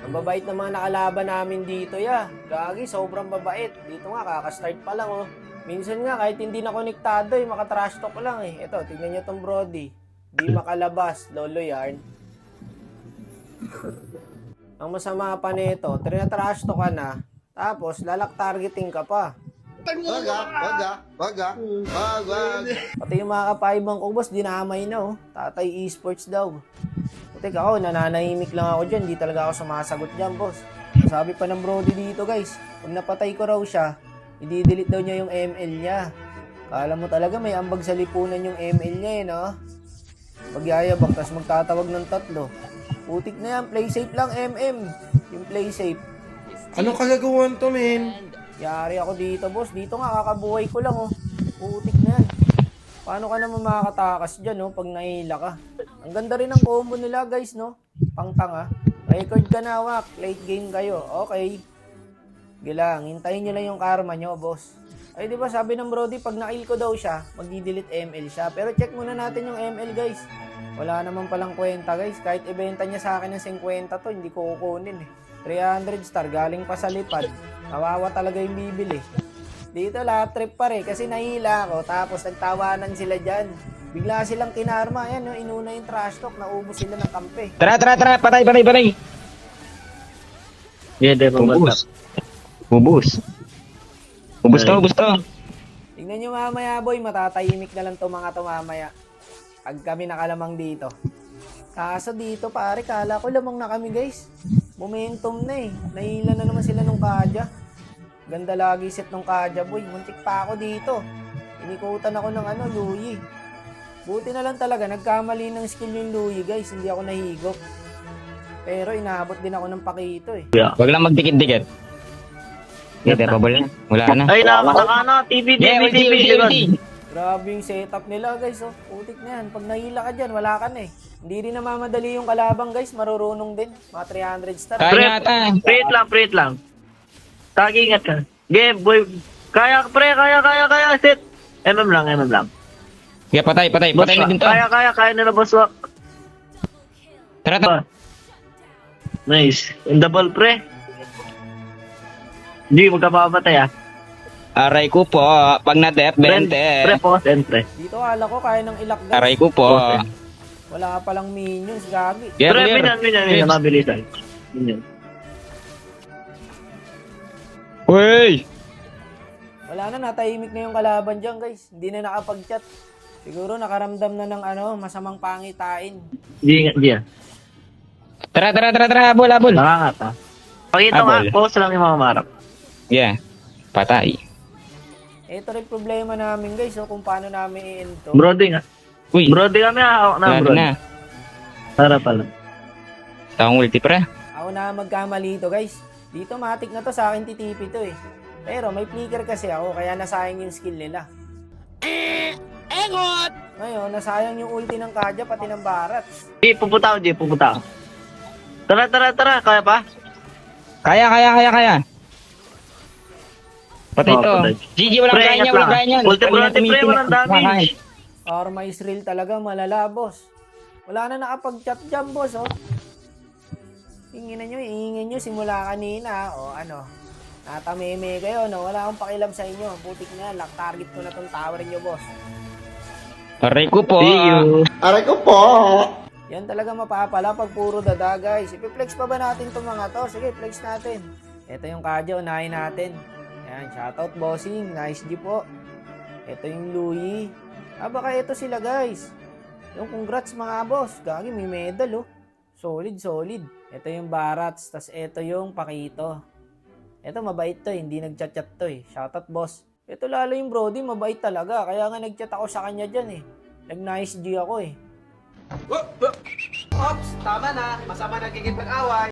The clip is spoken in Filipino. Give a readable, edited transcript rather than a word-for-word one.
Ang babait ng mga nakalaban namin dito, ya. Gagi, sobrang babait. Dito nga, kakastart pa lang, oh. Minsan nga, kahit hindi na konektado, makatrash talk lang, eh. Ito, tignan nyo tong Brody. Di makalabas, lolo yarn. Ang masama pa nito, trinatrash talk ka na, tapos lalak targeting ka pa. Wag. Pati yung mga kapaibang ko, boss, dinamay na, oh. Tatay Esports daw. Putik ako, nananahimik lang ako dyan. Di talaga ako sumasagot dyan, boss. Sabi pa ng Brody dito, guys. Pag napatay ko raw siya, i-delete daw niya yung ML niya. Kala mo talaga may ambag sa lipunan yung ML niya, eh, no? Pagyayabang, tapos magtatawag ng 3. Putik na yan, play safe lang, MM. Yung play safe. Anong kagagawan to, men? Yari ako dito, boss. Dito nga, kakabuhay ko lang, oh. Putik na yan. Paano ka naman makakatakas dyan, no? Pag nahila ka. Ang ganda rin ng combo nila, guys, no? Pangtanga. Record ka na, wak. Late game kayo. Okay. Gilang, hintayin nyo lang yung karma nyo, boss. Ay, di ba sabi ng Brody, pag na-kill ko daw siya, magdi-delete ML siya. Pero check muna natin yung ML, guys. Wala naman palang kwenta, guys. Kahit ibenta niya sa akin ng 50 to, hindi ko kukunin, eh. 300 star, galing pa sa lipad. Kawawa talaga yung bibili. Dito lahat trip pa rin kasi nahila ako tapos nagtawanan sila dyan. Bigla silang kinarma. Ayan, no, inuna yung trash talk, naubos sila ng kampe. Tara, patay. Yeah, di ba Ubus to. Tingnan nyo mamaya, boy, matatahimik na lang to mga to mamaya. Pag kami nakalamang dito. Kaso dito, pare, kala ko lamang na kami, guys. Momentum na, eh. Nahila na naman sila nung Kaja. Ganda lagi set nung Kaja, boy. Muntik pa ako dito. Inikutan ako ng Louie. Buti na lang talaga, nagkamali ng skill yung Louie, guys. Hindi ako nahigop. Pero inaabot din ako ng pakito, eh. Wag lang magdikit-dikit. Hindi, pabol na. Wala na. Ay, nakakataka na. TV. Grabe yung setup nila, guys, oh. Putik na yan. Pag nahila ka dyan, wala ka na, eh. Hindi rin namamadali yung kalabang, guys. Marurunong din. Mga 300 star. Prate lang. Tagi, ingat ka. Game, boy. Kaya. Set. MM lang. Yeah, patay na din to. Kaya nila, boss. Tara. Nice. In double pre. Hindi, magkapapatay, ah. Aray ko po, pag na-def, 20. Pre po, pre. Dito, ala ko, kaya ng ilak, guys. Aray ko po. Wala pa lang minions, gagi. Yeah, Pre, clear. minyan, mabilisan. Minyan. Uy! Wala na, natahimik na yung kalaban dyan, guys. Hindi na nakapag-chat. Siguro nakaramdam na ng masamang pangitain. Hindi, ah. Tara, habol. Nakangat, ah. Pakita nga, Abol. post lang yung mga marap. Yeah, patay. Ito rin problema namin, guys, kung paano namin i-end to. Brody nga. Uy, Brody kami, hawak na, lalo Brody. na. Tara pala. Taong ulti pre. Ako na magkamali ito, guys. Dito, matik na to, sa akin titipi to, eh. Pero may flicker kasi ako, kaya nasayang yung skill nila. Engot! Ngayon, nasayang yung ulti ng Kaja, pati ng Barats. Pupunta ako. Tara. Kaya pa? Kaya. Patay Oh, to. patay. GG, walang Pre, kaya ingat niya, lang. walang kaya niya. Ulti Brody, pre, walang damage. Karma is real talaga, malala, boss. Wala na nakapag-chat dyan, boss, oh. Ingin nyo, simula kanina, o natameme kayo, no? Wala akong pakialam sa inyo. Butik na, lock target ko na tong tower nyo, boss. Aray ko po. See you. Aray ko po! Yan talaga mapapala pag puro dada, guys. Ipiflex pa ba natin itong mga to? Sige, flex natin. Ito yung Kaja, unahin natin. Yan, shoutout, bossing. Nice G po. Ito yung Louie. Baka ito sila, guys. Yung congrats, mga boss. Gagi, may medal, oh. Solid. Ito yung Barats, tas ito yung Pakito. Ito, mabait to, hindi nagchat-chat to, eh. Shoutout, boss. Ito lalo yung Brody, mabait talaga. Kaya nga nagchat ako sa kanya dyan, eh. Nag-nice G ako, eh. Ops, tama na. Masama nagiging pag-away.